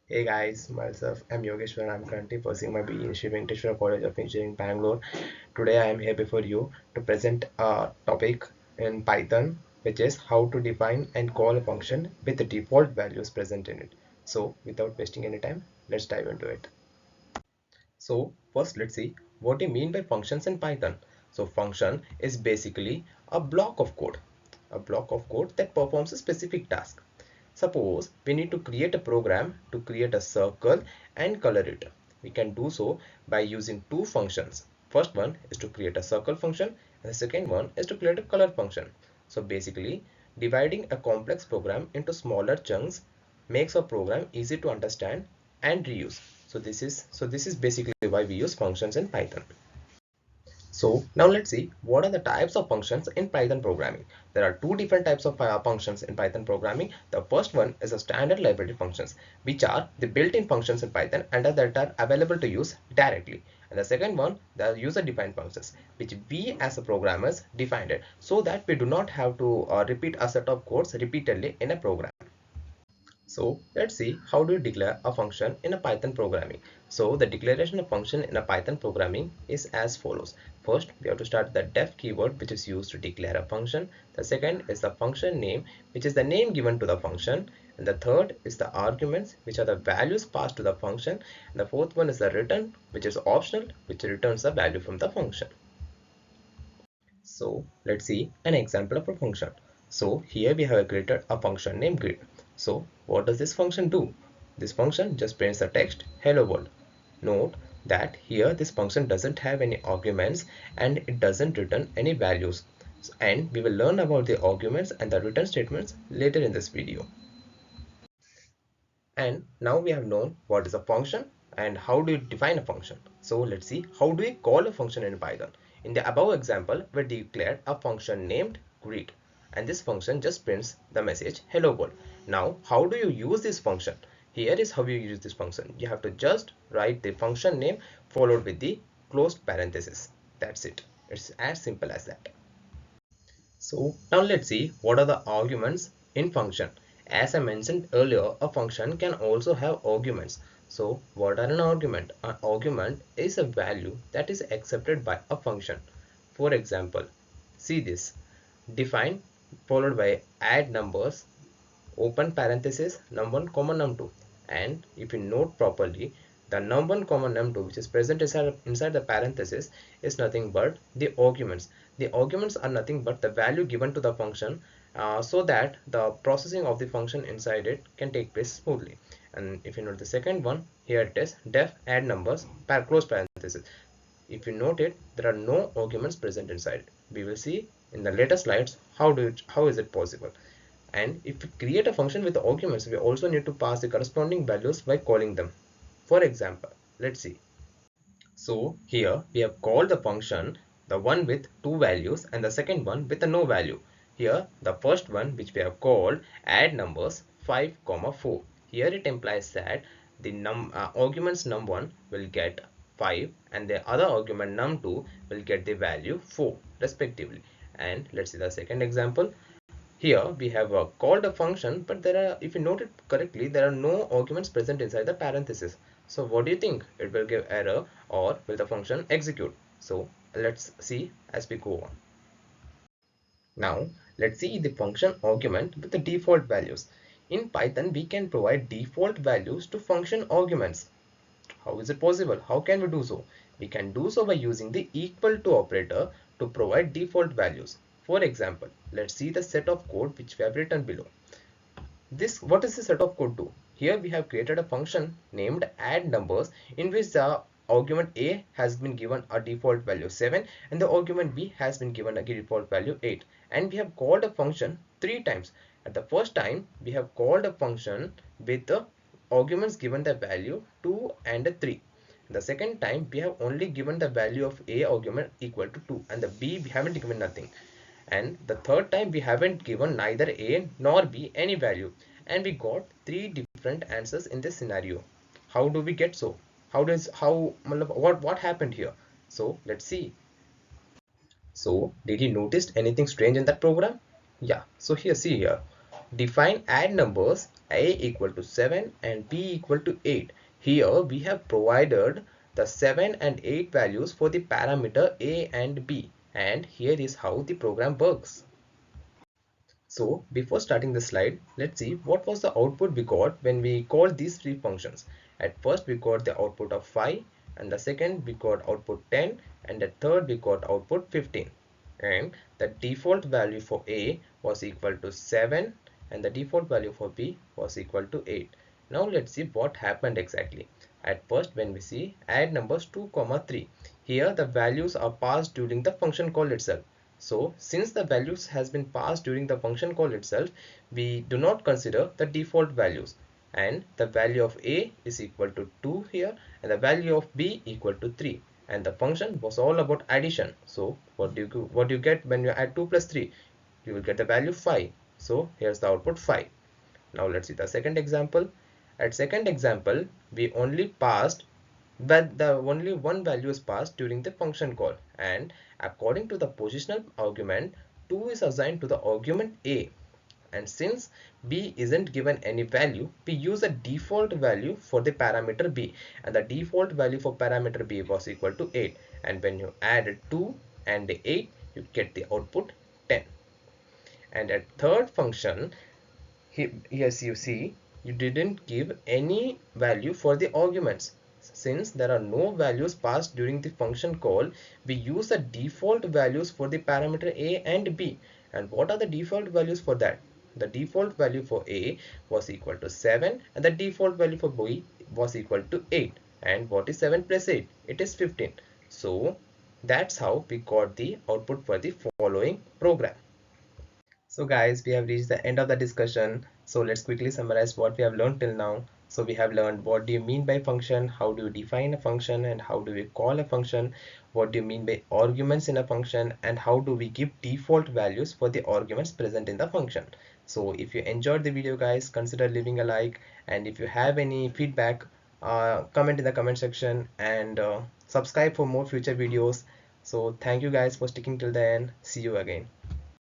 Hey guys, myself, I'm Yogeshwar. I'm currently pursuing my BE in Shri Venkateswara College of Engineering, Bangalore. Today I am here before you to present a topic in Python, which is how to define and call a function with the default values present in it. So, without wasting any time, let's dive into it. So, first let's see what do you mean by functions in Python. So, function is basically a block of code that performs a specific task. Suppose we need to create a program to create a circle and color it. We can do so by using two functions. First one is to create a circle function and the second one is to create a color function. So basically, dividing a complex program into smaller chunks makes a program easy to understand and reuse. So this is basically why we use functions in Python. So now let's see what are the types of functions in Python programming. There are two different types of functions in Python programming. The first one is a standard library functions, which are the built-in functions in Python and that are available to use directly. And the second one, the user-defined functions, which we as a programmers defined it so that we do not have to repeat a set of codes repeatedly in a program. So let's see how do you declare a function in a Python programming. So the declaration of function in a Python programming is as follows. First, we have to start the def keyword, which is used to declare a function. The second is the function name, which is the name given to the function. And the third is the arguments, which are the values passed to the function. And the fourth one is the return, which is optional, which returns the value from the function. So let's see an example of a function. So here we have created a function named grid. So what does this function do? This function just prints the text hello world. Note that here this function doesn't have any arguments and it doesn't return any values. And we will learn about the arguments and the return statements later in this video. And now we have known what is a function and how do you define a function. So let's see how do we call a function in Python. In the above example, we declared a function named greet and this function just prints the message hello world. Now how do you use this function? Here is how you use this function. You have to just write the function name followed with the closed parenthesis. That's it. It's as simple as that. So now let's see what are the arguments in function. As I mentioned earlier, a function can also have arguments. So what are an argument? An argument is a value that is accepted by a function. For example, see this, define followed by add numbers, open parenthesis num1 comma num2, and if you note properly, the num1 comma num2 which is present inside the parenthesis is nothing but the arguments. The arguments are nothing but the value given to the function so that the processing of the function inside it can take place smoothly. And if you note the second one, here it is def add numbers close parenthesis. If you note it, there are no arguments present inside it. We will see in the later slides how is it possible. And if we create a function with arguments, we also need to pass the corresponding values by calling them. For example, let's see. So here we have called the function, the one with two values and the second one with a no value. Here the first one which we have called add numbers 5, 4. Here it implies that the arguments num1 will get 5 and the other argument num2 will get the value 4 respectively. And let's see the second example. Here we have called a function, but if you note it correctly, there are no arguments present inside the parenthesis. So what do you think? It will give error or will the function execute? So let's see as we go on. Now let's see the function argument with the default values. In Python, we can provide default values to function arguments. How is it possible? How can we do so? We can do so by using the equal to operator to provide default values. For example, let's see the set of code which we have written below. What does the set of code do? Here we have created a function named add numbers in which the argument A has been given a default value 7 and the argument B has been given a default value 8, and we have called a function 3 times. At the first time we have called a function with the arguments given the value 2 and 3. The second time we have only given the value of A argument equal to 2 and the B we haven't given nothing, and the third time we haven't given neither A nor B any value, and we got three different answers in this scenario. How do we get so? What happened here? So let's see. So did you notice anything strange in that program? Yeah, so here, see here, define add numbers a equal to 7 and b equal to 8. Here we have provided the 7 and 8 values for the parameter a and b, and here is how the program works. So before starting the slide, let's see what was the output we got when we called these three functions. At first we got the output of 5, and the second we got output 10, and the third we got output 15. And the default value for A was equal to 7, and the default value for B was equal to 8. Now let's see what happened exactly. At first when we see add numbers 2, 3, here the values are passed during the function call itself. So since the values has been passed during the function call itself, we do not consider the default values, and the value of a is equal to 2 here, and the value of b equal to 3, and the function was all about addition. So what do you get when you add 2 plus 3? You will get the value 5. So here's the output 5. Now let's see the second example. At second example, we only passed, but the only one value is passed during the function call, and according to the positional argument, 2 is assigned to the argument a, and since b isn't given any value, we use a default value for the parameter b, and the default value for parameter b was equal to 8, and when you add 2 and 8, you get the output 10. And at third function, yes, you see, you didn't give any value for the arguments. Since there are no values passed during the function call, we use the default values for the parameter a and b. And what are the default values for that? The default value for a was equal to 7, and the default value for b was equal to 8. And what is 7 plus 8? It is 15. So that's how we got the output for the following program. So guys, we have reached the end of the discussion. So let's quickly summarize what we have learned till now. So we have learned what do you mean by function, how do you define a function, and how do we call a function, what do you mean by arguments in a function, and how do we give default values for the arguments present in the function. So if you enjoyed the video guys, consider leaving a like, and if you have any feedback, comment in the comment section, and subscribe for more future videos. So thank you guys for sticking till the end. See you again.